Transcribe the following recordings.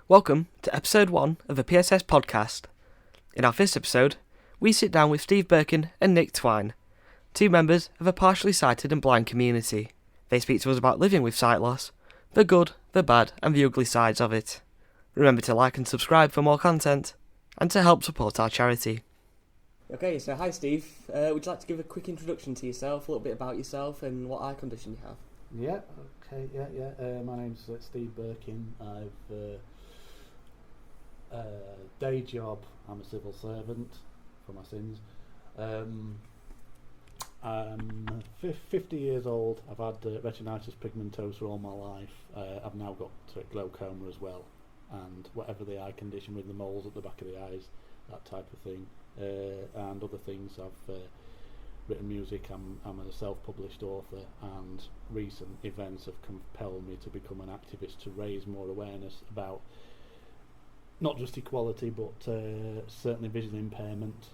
Welcome to episode 1 of the PSS podcast. In our first episode, we sit down with Steve Birkin and Nick Twine, two members of a partially sighted and blind community. They speak to us about living with sight loss, the good, the bad and the ugly sides of it. Remember to like and subscribe for more content, and to help support our charity. Okay, so hi Steve. Would you like to give a quick introduction to yourself, a little bit about yourself and what eye condition you have? My name's Steve Birkin. I've day job, I'm a civil servant for my sins. I'm 50 years old. I've had retinitis pigmentosa all my life. I've now got glaucoma as well, and whatever the eye condition with the moles at the back of the eyes, that type of thing, and other things. I've written music. I'm a self-published author, and recent events have compelled me to become an activist to raise more awareness about not just equality, but certainly vision impairment.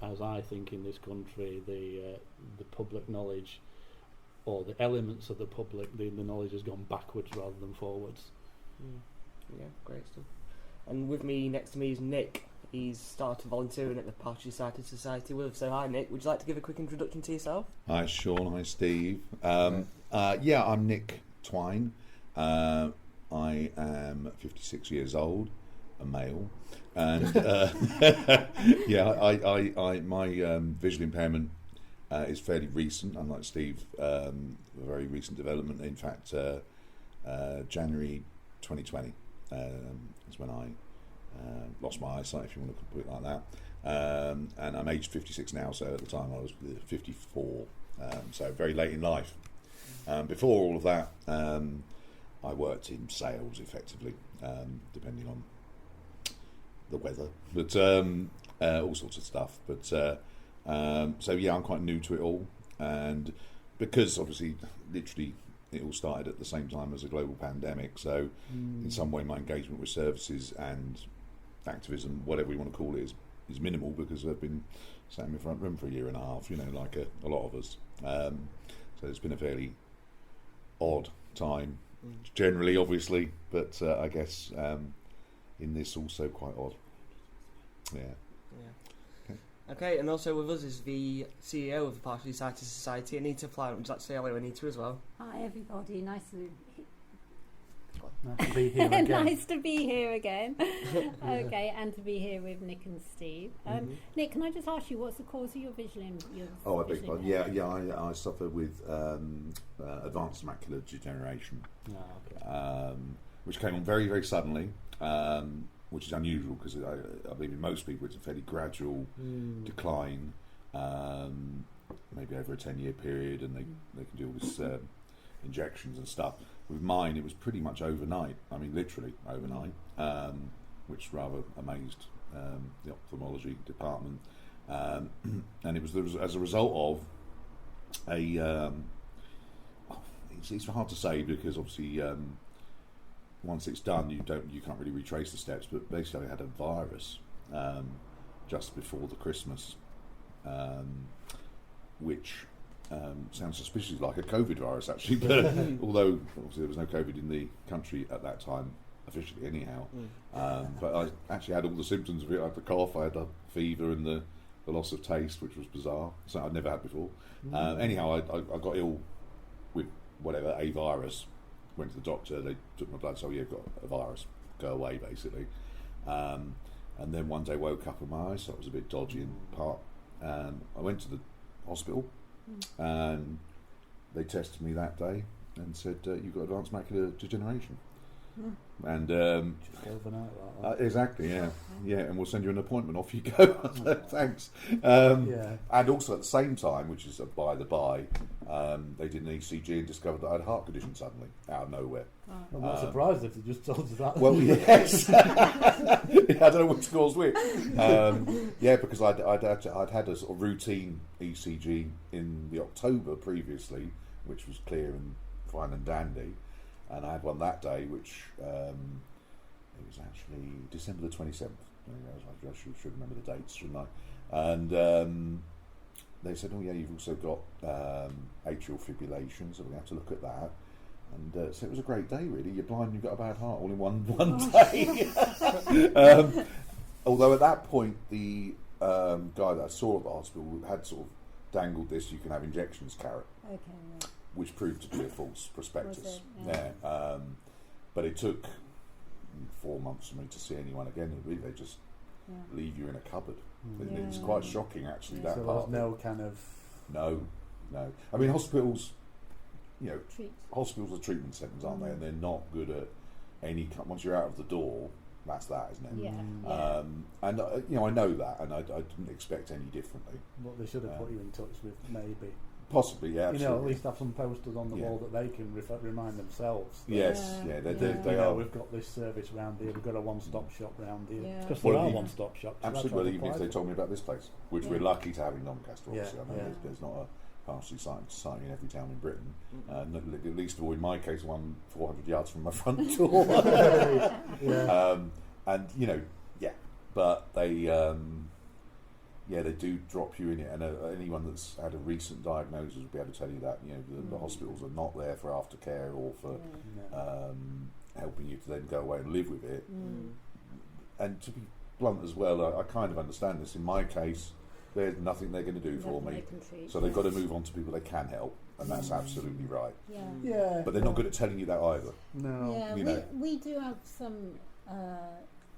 As I think in this country, the public knowledge, or the elements of the public, the knowledge has gone backwards rather than forwards. Yeah, great stuff. And with me, next to me is Nick. He's started volunteering at the Partially Sighted Society with us. So hi Nick, would you like to give a quick introduction to yourself? Hi Sean, hi Steve. I'm Nick Twine. I am 56 years old, a male, and my visual impairment is fairly recent, unlike Steve. A very recent development. In fact, January 2020 is when I lost my eyesight, if you want to put it like that. And I'm aged 56 now, so at the time I was 54, so very late in life. Before all of that, I worked in sales effectively, depending on the weather, but all sorts of stuff. But so I'm quite new to it all, and because obviously, literally, it all started at the same time as a global pandemic. So in some way, my engagement with services and activism, whatever you want to call it, is minimal, because I've been sat in the front room for a year and a half, like a lot of us. So it's been a fairly odd time. Generally, obviously, but I guess in this also quite odd. Yeah. Okay, and also with us is the CEO of the Partially Sighted Society, Anita Flyant. Would you like to say hello, Anita, as well? Hi everybody, nice to Nice to be here again. nice to be here again. Okay, and to be here with Nick and Steve. Nick, can I just ask you, what's the cause of your vision? I beg your pardon. I suffer with advanced macular degeneration, which came on very, very suddenly, which is unusual, because I believe in most people it's a fairly gradual decline, maybe over a 10-year period, and they can do all this injections and stuff. With mine, it was pretty much overnight. I mean, literally overnight, which rather amazed the ophthalmology department. And it was as a result of it's hard to say, because obviously once it's done, you can't really retrace the steps. But basically, I had a virus just before the Christmas, which sounds suspiciously like a COVID virus, actually, but although obviously there was no COVID in the country at that time, officially anyhow. But I actually had all the symptoms of it. I had the cough, I had the fever, and the loss of taste, which was bizarre, so I'd never had before. Anyhow, I got ill with whatever, a virus. Went to the doctor, they took my blood, so you've got a virus, go away, basically. And then one day woke up and my eyesight was a bit dodgy in part. I went to the hospital, and they tested me that day and said, you've got advanced macular degeneration. And Just overnight, like that. exactly, yeah, and we'll send you an appointment, off you go. Thanks. And also at the same time, which is by the by, they did an ECG and discovered that I had a heart condition suddenly, out of nowhere. I'm not surprised if they just told you that. Well, yes. I don't know which caused which. Because I'd had a sort of routine ECG in the October previously, which was clear and fine and dandy, and I had one that day, which it was actually December the 27th. I should remember the dates, shouldn't I? And they said, oh yeah, you've also got atrial fibrillation, so we have to look at that. And so it was a great day, really. You're blind, you've got a bad heart, all in one day. Although at that point, the guy that I saw at the hospital had sort of dangled this "you can have injections" carrot, Okay. Yeah. which proved to be a false prospectus. Was it? Yeah. But it took 4 months for me to see anyone again. Really, they just Yeah. leave you in a cupboard. Mm. It's Yeah. quite shocking, actually. Yeah. That So part. there's no kind of No. I mean, hospitals. Treat. Hospitals are treatment centres, aren't they? And they're not good at any. Once you're out of the door, that's that, isn't it? Yeah. Mm. Yeah. And I know that, and I didn't expect any differently. what they should have put you in touch with, maybe. Possibly, yeah, You know, absolutely. at least have some posters on the Yeah. wall that they can remind themselves. that, Yes, Yeah. they Yeah. they you know, are. we've got this service round here. We've got a one-stop shop round here. Yeah. Because Well, there are even- one-stop shops. so that's what Absolutely, I've even if they applied told me about this place, which Yeah. we're lucky to have in Doncaster, obviously. Yeah, I know yeah. there's not a partially sighted society in every town in Britain. At least of all, in my case, one 400 yards from my front door. for. Yeah. And, but they do drop you in it. And anyone that's had a recent diagnosis will be able to tell you that, the hospitals are not there for aftercare or for No. helping you to then go away and live with it. Mm. And to be blunt as well, I kind of understand this. In my case, there's nothing they're going to do for Nothing me. they can treat. So they've got to move on to people they can help, and that's absolutely right. Yeah. Yeah. But they're not good at telling you that either. No. Yeah, you know. we do have some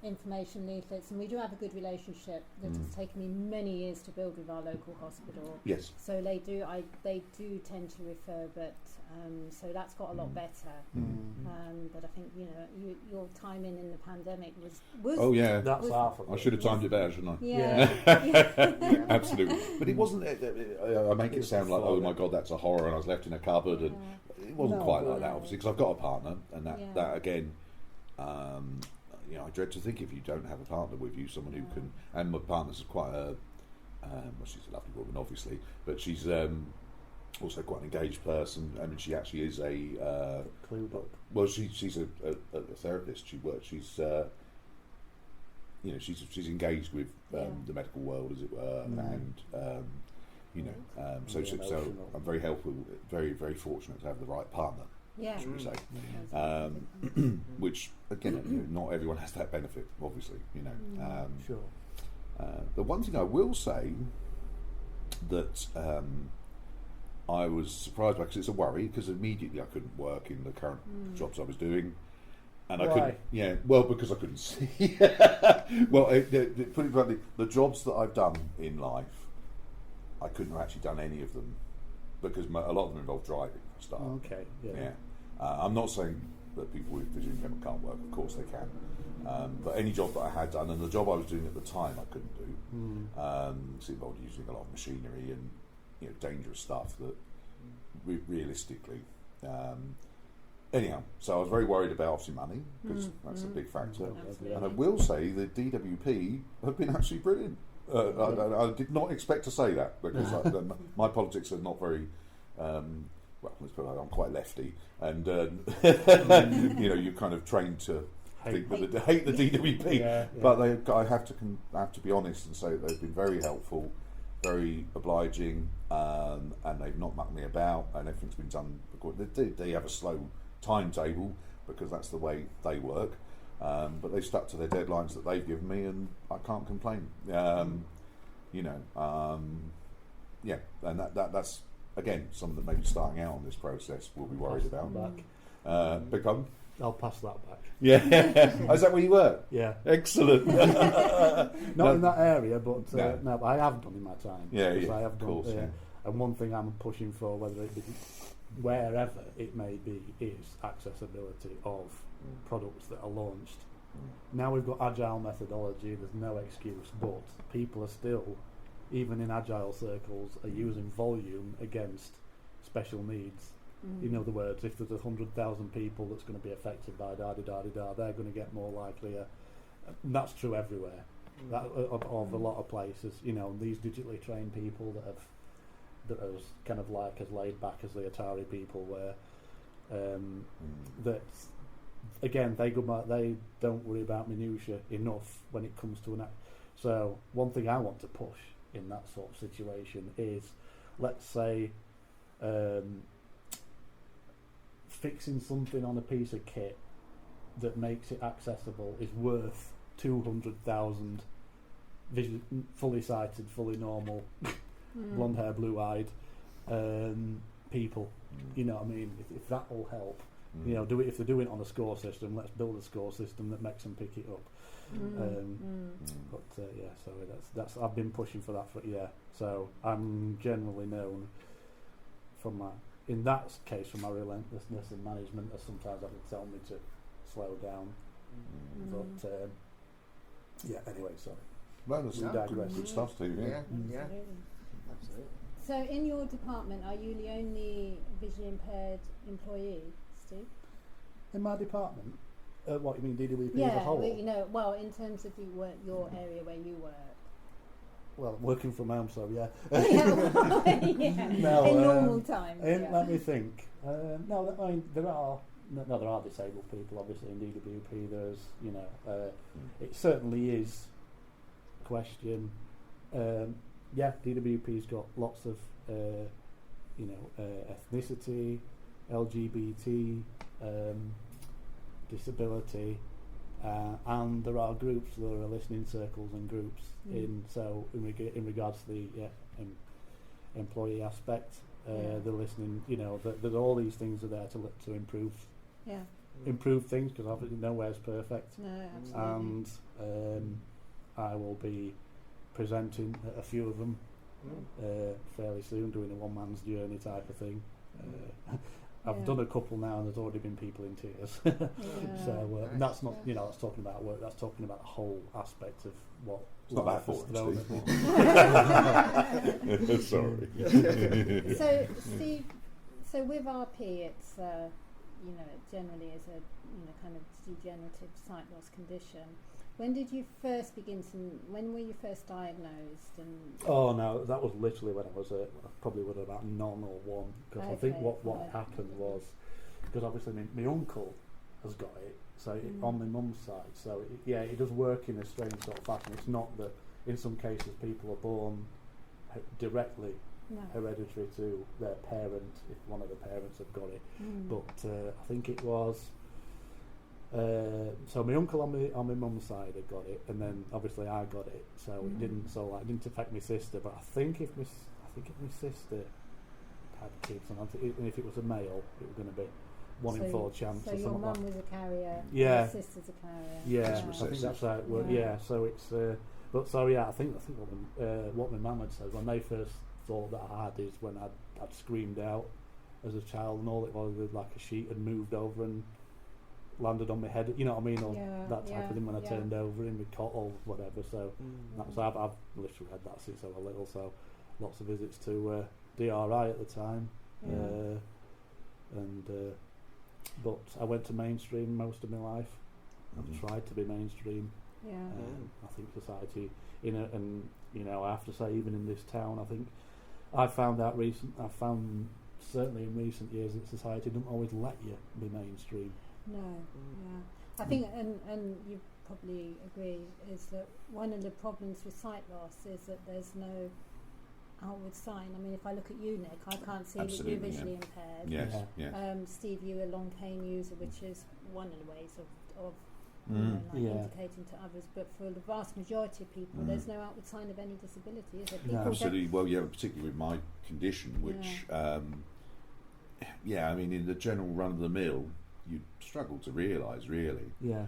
information leaflets, and we do have a good relationship that has taken me many years to build with our local hospital. Yes. So they do tend to refer, but so that's got a lot better. But I think your timing in the pandemic was Oh yeah. That's half of it. I should have timed it better, shouldn't I? yeah. Absolutely. But it wasn't. I make it sound like, oh my God, that's a horror, and I was left in a cupboard, and it wasn't No, quite but- like that, obviously, because I've got a partner, and Yeah. that again. I dread to think if you don't have a partner with you, someone who can. And my partner's quite a. She's a lovely woman, obviously, but she's also quite an engaged person. I mean, she actually is a. Clued up. Well, she's a therapist. She works. She's she's engaged with the medical world, as it were, and so Emotional. I'm very helpful, very very fortunate to have the right partner, Yeah. should we say? Which again, not everyone has that benefit, obviously. Sure. The one thing I will say that I was surprised by, because it's a worry, because immediately I couldn't work in the current jobs I was doing, and I Why? couldn't. Yeah, well, because I couldn't see. Well, put it bluntly, the jobs that I've done in life, I couldn't have actually done any of them because a lot of them involve driving for a start. Okay. Yeah. Yeah. I'm not saying that people with vision impairment can't work. Of course they can. But any job that I had done, and the job I was doing at the time, I couldn't do. It involved using a lot of machinery and dangerous stuff that realistically. Anyhow, so I was very worried about obviously money, because that's a big factor. Absolutely. And I will say the DWP have been absolutely brilliant. I did not expect to say that, because my politics are not very. Well, let's put it like, I'm quite lefty, and you're kind of trained to hate the DWP. Yeah. But I have to be honest and say that they've been very helpful, very obliging, and they've not mucked me about, and everything's been done. They have a slow timetable because that's the way they work, but they've stuck to their deadlines that they've given me, and I can't complain. Yeah, and that's again someone that maybe starting out on this process will be worried about. Back. Become. I'll pass that back. Yeah, is that where you work? Yeah. Excellent. Not in that area, but No. but I have done in my time. Yeah, Because yeah, I have of done. course, yeah. And one thing I'm pushing for, whether it be wherever it may be, is accessibility of products that are launched. Now we've got agile methodology. There's no excuse, but people are still, even in agile circles, are using volume against special needs. In other words, if there's 100,000 people that's going to be affected by da-da-da-da-da, they're going to get more likely. And that's true everywhere. Of a lot of places. These digitally trained people that are kind of like as laid back as the Atari people were. That again, they don't worry about minutiae enough when it comes to an act. So one thing I want to push in that sort of situation is, let's say, fixing something on a piece of kit that makes it accessible is worth 200,000 fully sighted, fully normal, blonde hair, blue eyed people. You know what I mean? If that will help, you know, do it. If they're doing it on a score system, let's build a score system that makes them pick it up. But yeah, so that's I've been pushing for that for So I'm generally known from in that case for my relentlessness in management, as sometimes having to tell me to slow down. But yeah, anyway, sorry. Well, that's good stuff, Steve. Yeah. Absolutely. So in your department, are you the only visually impaired employee, Steve? In my department, what you mean, DWP Yeah, as a whole? well, you know, well, in terms of your area where you work. Well, working from home, so yeah. Yeah. No, in normal times. Let me think. No, I mean there are disabled people, obviously in DWP. There's, you know, it certainly is a question. Yeah, DWP's got lots of, you know, ethnicity, LGBT, disability, and there are groups. There are listening circles and groups in regards to the employee aspect. The listening, you know, there's all these things are there to improve. Yeah. Improve things, because obviously nowhere's perfect. No, absolutely. And I will be presenting at a few of them fairly soon, doing a one-man's journey type of thing. I've done a couple now, and there's already been people in tears. So and that's not, you know, that's talking about work. That's talking about the whole aspect of what. It's not that for it. Sorry. So, Steve, so with RP, it's you know, it generally is a, you know, kind of degenerative sight loss condition. When did you first begin to? When were you first diagnosed? And oh no, that was literally when I was I probably would have about none or one, because I think what happened was, because obviously my uncle has got it, so on my mum's side, so it does work in a strange sort of fashion. It's not that in some cases people are born directly hereditary to their parent if one of the parents have got it, but I think it was. So my uncle on my mum's side had got it, and then obviously I got it. So it didn't affect my sister. But I think if my sister had kids, and if it was a male, it was going to be 1 in 4 chance. So or your something mum like. was a carrier. Yeah. Your sister's a carrier. Yeah, I think that's how it worked. Yeah. So it's. But so yeah, I think what my mum had said when they first thought that I had is when I'd screamed out as a child, and all it was like a sheet had moved over and landed on my head, you know what I mean, or that type of thing when I turned over in my cot or whatever. So that's I've literally had that since I was little. So lots of visits to DRI at the time, but I went to mainstream most of my life. I've tried to be mainstream. I think society and you know, I have to say, even in this town, I think I found certainly in recent years that society doesn't always let you be mainstream. No, I think, and you probably agree, is that one of the problems with sight loss is that there's no outward sign. I mean, if I look at you, Nick, I can't see that you're visually impaired. Yes. Steve, you're a long cane user, which is one of the ways of indicating to others. But for the vast majority of people, there's no outward sign of any disability, is there? People absolutely. Well, yeah, particularly with my condition, which, I mean, in the general run of the mill, you struggle to realise, really. Yeah.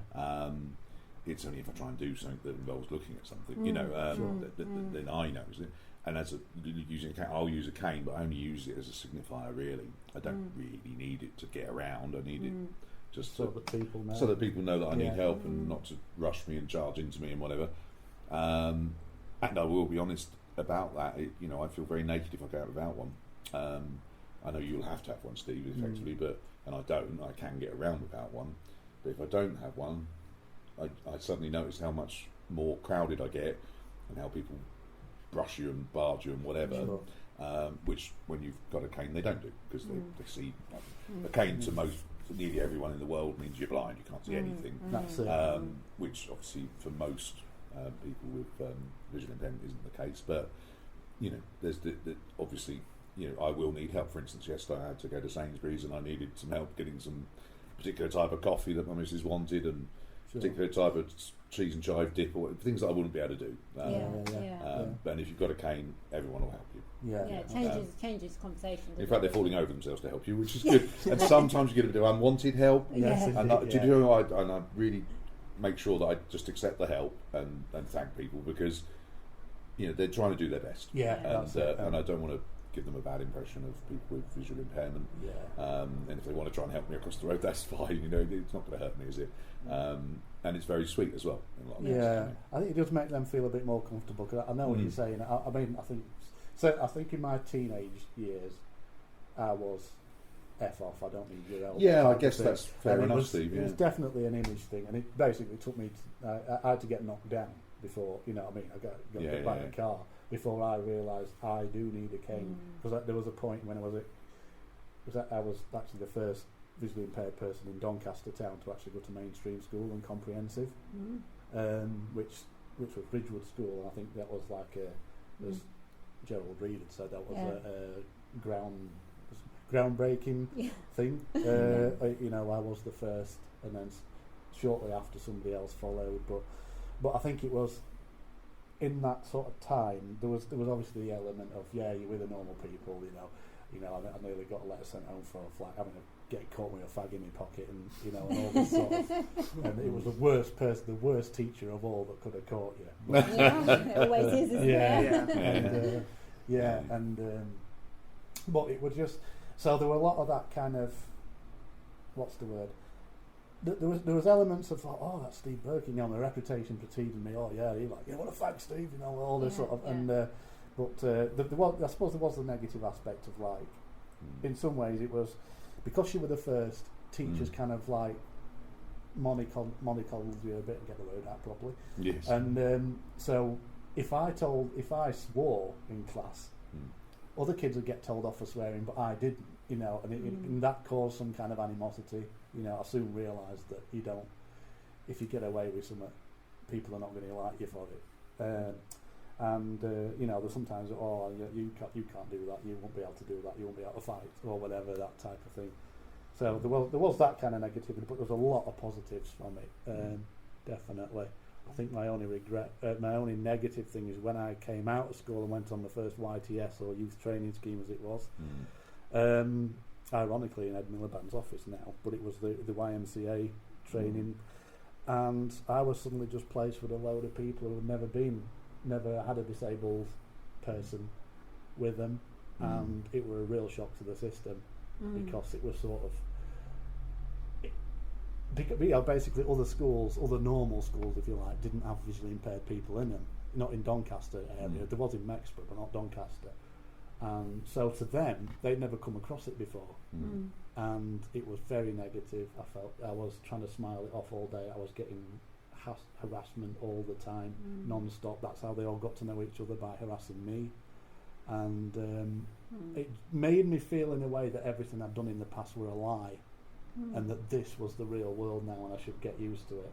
It's only if I try and do something that involves looking at something, you know, then I notice it. And as using a cane, I'll use a cane, but I only use it as a signifier, really. I don't really need it to get around. I need it just so that people know that I need help and not to rush me and charge into me and whatever. And I will be honest about that. You know, I feel very naked if I go out without one. I know you'll have to have one, Steve, effectively, and I don't. I can get around without one. But if I don't have one, I suddenly notice how much more crowded I get and how people brush you and barge you and whatever, which when you've got a cane they don't do, because they see a cane to nearly everyone in the world means you're blind, you can't see anything. That's it. Which obviously for most people with visual impairment isn't the case, but you know, there's obviously I will need help. For instance, yesterday I had to go to Sainsbury's and I needed some help getting some particular type of coffee that my missus wanted, and particular type of cheese and chive dip, or things that I wouldn't be able to do. And if you've got a cane, everyone will help you. Changes conversation. In fact, they're falling over themselves to help you, which is good. And sometimes you get a bit of unwanted help. Yes, and I really make sure that I just accept the help and thank people, because they're trying to do their best. And I don't want to give them a bad impression of people with visual impairment. And if they want to try and help me across the road, that's fine. It's not going to hurt me, is it? And it's very sweet as well. In a lot of cases, I think it does make them feel a bit more comfortable. Because I know what you're saying. I think in my teenage years, I was F off. I don't need your help. Yeah, I guess that's fair enough, Steve. It was definitely an image thing, and it basically took me. I had to get knocked down before. I got put back in the car before I realised I do need a cane. Because there was a point when I was actually the first visually impaired person in Doncaster town to actually go to mainstream school and comprehensive, which was Ridgewood School. And I think that was as Gerald Reid had said, that was a groundbreaking thing. I was the first, and then shortly after somebody else followed. But I think it was in that sort of time there was obviously the element of you're with the normal people. I nearly got a letter sent home for having to get caught with a fag in my pocket, and and all this sort of. And it was the worst teacher of all that could have caught you. It always is, isn't it? But it was just so there were a lot of that kind of, what's the word? There was elements of that's Steve Birkin, my reputation preceded me. What a fag, Steve, all this sort of and. I suppose there was the negative aspect of in some ways it was because you were the first. Teachers kind of monocolled you a bit and get the word out properly. Yes. And so if I swore in class, other kids would get told off for swearing, but I didn't. And that caused some kind of animosity. I soon realised that if you get away with something, people are not going to like you for it. There's sometimes you can't do that, you won't be able to do that, you won't be able to fight or whatever, that type of thing. So there was that kind of negativity, but there was a lot of positives from it. Definitely. I think my only negative thing is when I came out of school and went on the first YTS or youth training scheme as it was. Ironically in Ed Miliband's office now, but it was the YMCA training, and I was suddenly just placed with a load of people who had never had a disabled person with them, and it were a real shock to the system because it was sort of basically other normal schools, if you like, didn't have visually impaired people in them. Not in Doncaster area. There was in Mexborough, but not Doncaster. And so to them, they'd never come across it before, and it was very negative. I felt I was trying to smile it off all day. I was getting harassment all the time, non-stop. That's how they all got to know each other, by harassing me. And it made me feel in a way that everything I'd done in the past were a lie, and that this was the real world now and I should get used to it.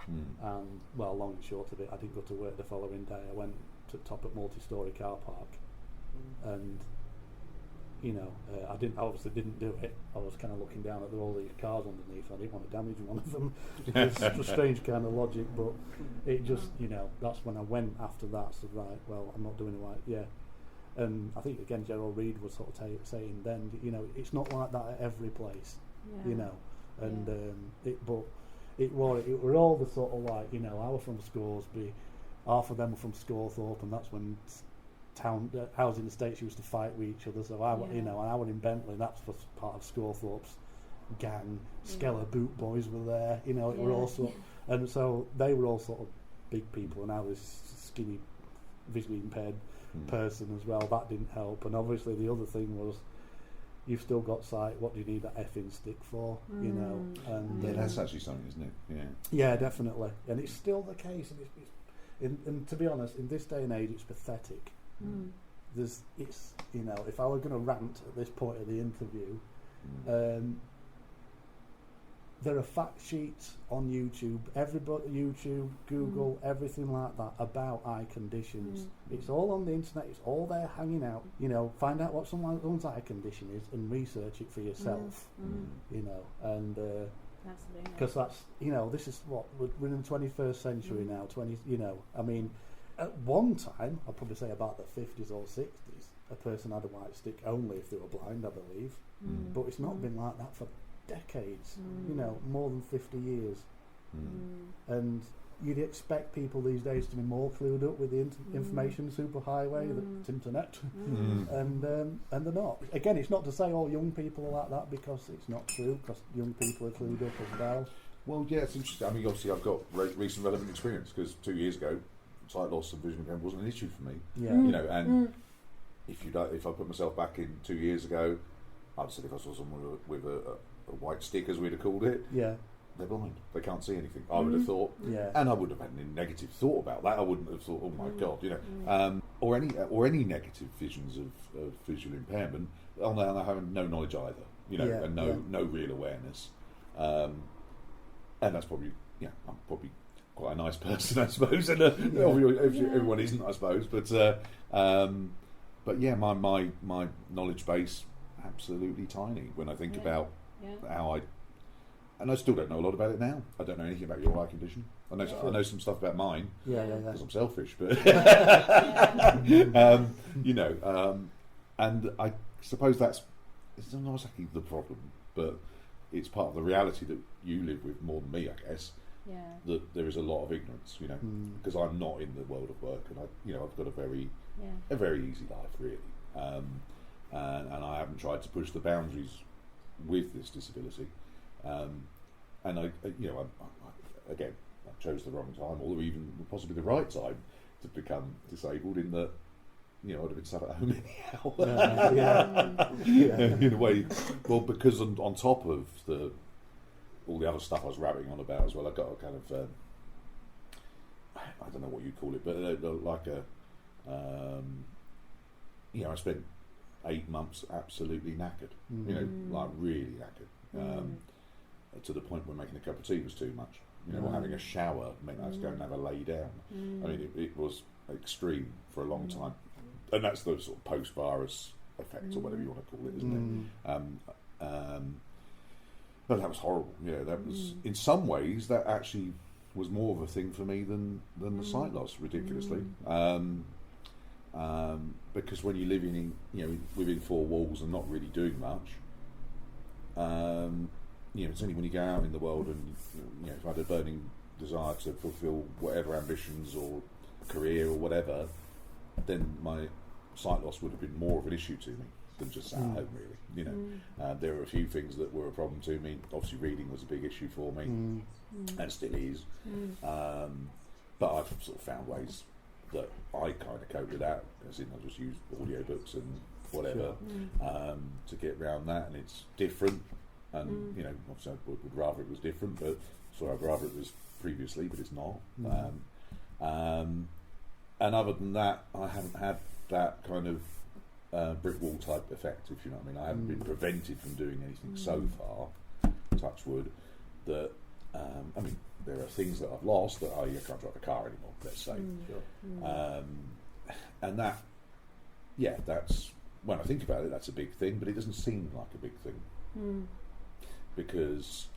And long and short of it, I didn't go to work the following day. I went to top at multi-storey car park, and I obviously didn't do it. I was kind of looking down at all these cars underneath. I didn't want to damage one of them. It's a strange kind of logic, but it just, that's when I went after that. So right, well, I'm not doing it right. And I think again, Gerald Reid was sort of saying then, it's not like that at every place, it were all the sort of I was from Scoresby, half of them were from Scorthorpe, and that's when housing estates used to fight with each other. So I was in Bentley, and that was part of Scorthorpe's gang. Skeller Boot Boys were there, it were all sort, and so they were all sort of big people, and I was skinny, visually impaired person as well. That didn't help, and obviously the other thing was, you've still got sight. What do you need that effing stick for? And that's actually something, isn't it? Yeah, definitely, and it's still the case. And to be honest, in this day and age, it's pathetic. If I were going to rant at this point of the interview, there are fact sheets on YouTube, YouTube, Google, everything like that about eye conditions. It's all on the internet. It's all there hanging out. You know, find out what someone's eye condition is and research it for yourself. You know, and Absolutely. because that's, you know, this is what we're in the 21st century now. You know, I mean, at one time, I'd probably say about the 50s or 60s, a person had a white stick only if they were blind, I believe. But it's not been like that for decades, you know, more than 50 years. And you'd expect people these days to be more clued up with the information superhighway, the internet, and they're not. Again, it's not to say all young people are like that, because it's not true, because young people are clued up as well. Well, yeah, it's interesting. I mean, obviously, I've got recent relevant experience, because 2 years ago, sight loss and vision impairment wasn't an issue for me. Yeah. You know, and if I put myself back in 2 years ago, I'd said if I saw someone with a white stick, as we'd have called it, Yeah. they're blind. They can't see anything. I would have thought, Yeah. and I wouldn't have had any negative thought about that. I wouldn't have thought, oh my god, you know, or any negative visions of visual impairment. And I have no knowledge either, you know, Yeah, and no real awareness. And that's probably, I'm probably quite a nice person, I suppose, and everyone isn't, I suppose. But yeah, my knowledge base absolutely tiny when I think about how and I still don't know a lot about it now. I don't know anything about your eye condition. I know some stuff about mine because I'm selfish, but you know, and I suppose it's not exactly the problem, but it's part of the reality that you live with more than me, I guess. Yeah. That there is a lot of ignorance, you know, because I'm not in the world of work, and I've got a very easy life, really, and I haven't tried to push the boundaries with this disability, and I again, I chose the wrong time, or even possibly the right time to become disabled. In that, I'd have been sat at home anyhow. In a way, well, because on top of all the other stuff I was rabbiting on about as well, I got a kind of I don't know what you'd call it, but like I spent 8 months absolutely knackered, like really knackered, to the point where making a cup of tea was too much. Or having a shower meant I was going to have a lay down. I mean, it was extreme for a long time, and that's the sort of post-virus effect, or whatever you want to call it, isn't it? But that was horrible. That was, in some ways, that actually was more of a thing for me than the sight loss, ridiculously. Because when you're living within four walls and not really doing much, it's only when you go out in the world and if I had a burning desire to fulfil whatever ambitions or career or whatever, then my sight loss would have been more of an issue to me than just sat at home, really. There were a few things that were a problem to me. Obviously, reading was a big issue for me, and still is. But I've sort of found ways that I kind of cope with that. As in, I just use audiobooks and whatever to get around that, and it's different. And obviously, I would rather it was different, but I'd rather it was previously, but it's not. And other than that, I haven't had that kind of brick wall type effect, if you know what I mean. I haven't been prevented from doing anything so far, touch wood, that I mean, there are things that I've lost that I can't drive a car anymore, let's say. And that, that's, when I think about it, that's a big thing, but it doesn't seem like a big thing. Because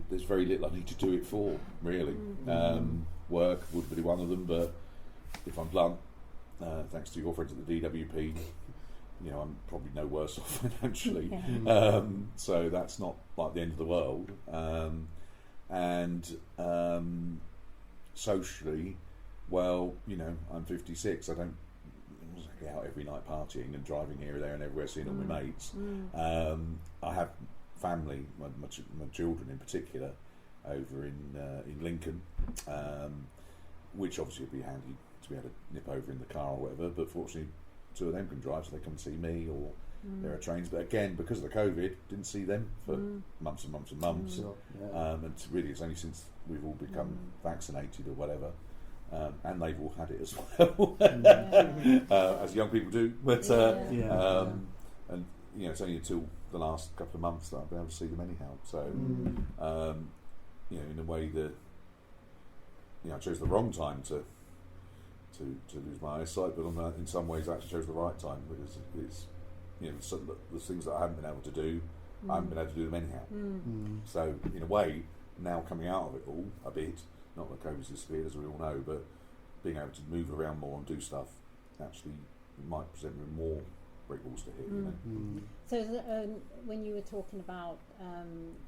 there's very little I need to do it for, really. Work would be one of them, but if I'm blunt, thanks to your friends at the DWP, I'm probably no worse off financially. So that's not like the end of the world. And socially, well, I'm 56. I don't get out every night partying and driving here, there, and everywhere, seeing all my mates. I have family, my children in particular, over in Lincoln, which obviously would be handy to be able to nip over in the car or whatever, but fortunately 2 of them can drive, so they come and see me, or there are trains. But again, because of the COVID, didn't see them for months and months and months. And really, it's only since we've all become vaccinated or whatever, and they've all had it as well, as young people do. But and it's only until the last couple of months that I've been able to see them anyhow. So, you know, in a way that, you know, I chose the wrong time to lose my eyesight, but in some ways I actually chose the right time, because it's, you know, the things that I haven't been able to do, I haven't been able to do them anyhow. So in a way, now coming out of it all a bit, not that COVID's disappeared as we all know, but being able to move around more and do stuff actually might present me with more brick walls to hit. You know? So when you were talking about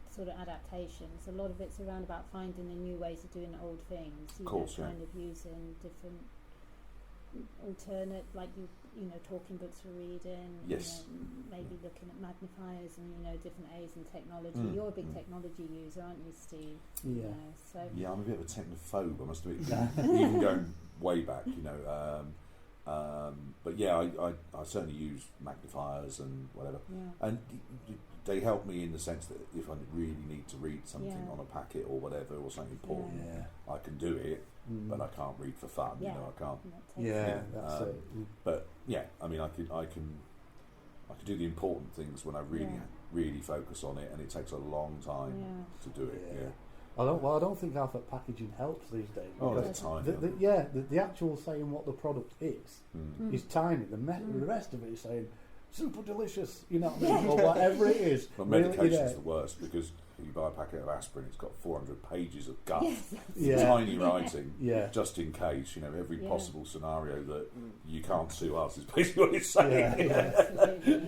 sort of adaptations, a lot of it's around about finding the new ways of doing old things. You Of course, know, kind of using different alternate, like you know, talking books for reading. Yes. You know, maybe looking at magnifiers and, you know, different A's in technology. You're a big technology user, aren't you, Steve? Yeah. You know, so Yeah, I'm a bit of a technophobe, I must admit, even going way back, you know. But yeah, I certainly use magnifiers and whatever, and they help me in the sense that if I really need to read something on a packet or whatever, or something important, I can do it, but I can't read for fun. You know, I can't. Yeah, that's it. But yeah, I mean, I can do the important things when I really focus on it, and it takes a long time to do it. Yeah. I don't think alphabet packaging helps these days. Oh, that's tiny. The actual saying what the product is tiny. The rest of it is saying super delicious, you know what I mean, or whatever it is. But medication's the worst, because if you buy a packet of aspirin, it's got 400 pages of guff, tiny writing, just in case, you know, every possible scenario that you can't sue us is basically what it's saying.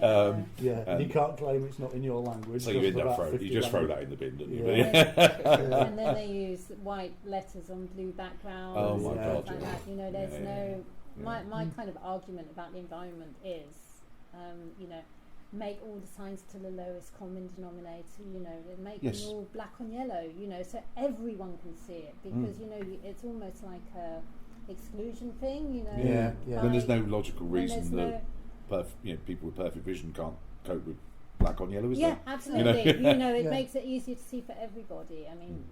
And you can't claim it's not in your language. So you end up throw that in the bin, don't you? And then they use white letters on blue backgrounds. Oh my God! Like that. You know, there's no. My kind of argument about the environment is, you know, make all the signs to the lowest common denominator, you know, make them all black on yellow, you know, so everyone can see it, because you know, it's almost like a exclusion thing, you know. Then there's no logical reason that people with perfect vision can't cope with black on yellow, is there? Absolutely. You know, it makes it easier to see for everybody. I mean,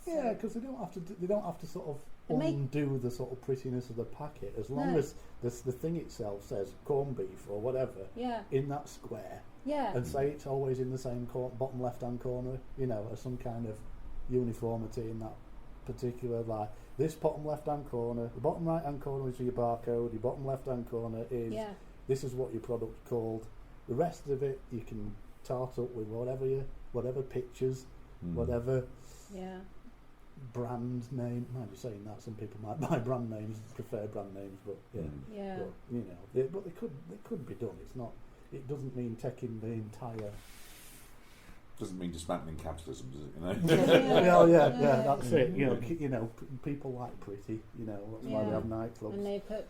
because they don't have to sort of undo the sort of prettiness of the packet, as long as the thing itself says corned beef or whatever in that square, and say it's always in the same bottom left hand corner, you know, as some kind of uniformity in that particular, like this bottom left hand corner, the bottom right hand corner is your barcode, your bottom left hand corner is this is what your product's called. The rest of it you can tart up with whatever pictures, whatever brand name. Mind you saying that, some people might buy brand names, prefer brand names, but but, you know, but they could be done. It's not. It doesn't mean taking the entire. Doesn't mean dismantling capitalism, does it? You know. That's it. You know, people like pretty. You know, that's why we have nightclubs. And they put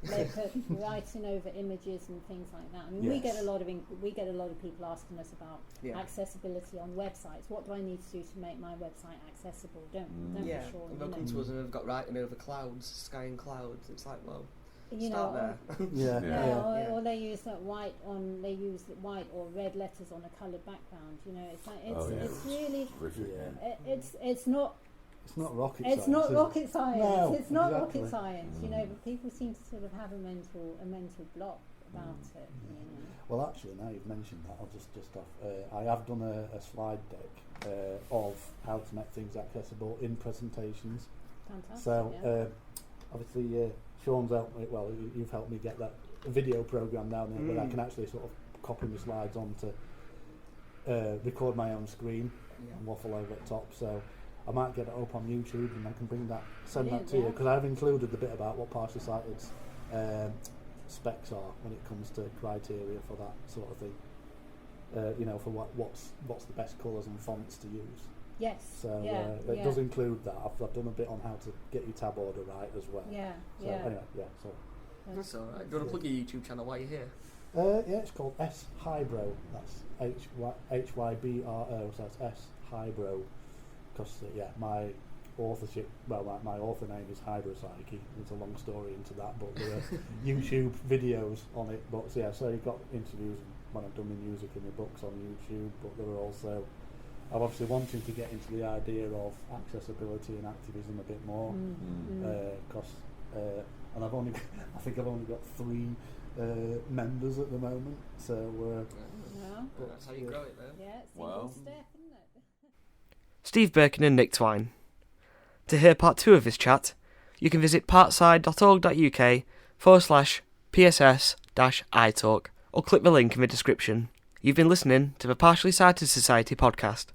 writing over images and things like that. I mean, we get a lot of people asking us about accessibility on websites. What do I need to do to make my website accessible? Don't for sure. And they'll come to us and they've got writing over clouds, sky and clouds. It's like, well, you start know, there. Or they use that white or red letters on a coloured background. You know, it's like it's really it's not. It's not rocket science. It's not rocket science. No, it's not rocket science. You know, but people seem to sort of have a mental block about it. You know. Well, actually, now you've mentioned that, I'll just off. I have done a slide deck of how to make things accessible in presentations. Fantastic. So obviously, Sean's helped me. Well, you've helped me get that video program down there, where I can actually sort of copy the slides onto record my own screen and waffle over the top. So I might get it up on YouTube, and I can send that to you, because I've included the bit about what partially sighted specs are when it comes to criteria for that sort of thing. You know, for what's the best colours and fonts to use. Yes. So it does include that. I've done a bit on how to get your tab order right as well. So anyway, so that's all right. Do you want to plug your YouTube channel while you're here? It's called S Hybro. That's HYBRO. So that's S Hybro. Because my authorship, my author name is Hydropsyche. There's a long story into that, but there are YouTube videos on it. But so you've got interviews when I've done my music and my books on YouTube. But there are also, I'm obviously wanting to get into the idea of accessibility and activism a bit more, because and I think I've only got 3 members at the moment. So Well, But That's how you grow it, though. yeah, single Wow. step, isn't it? Steve Birkin and Nick Twine. To hear part 2 of this chat, you can visit partside.org.uk/PSS-iTalk or click the link in the description. You've been listening to the Partially Sighted Society podcast.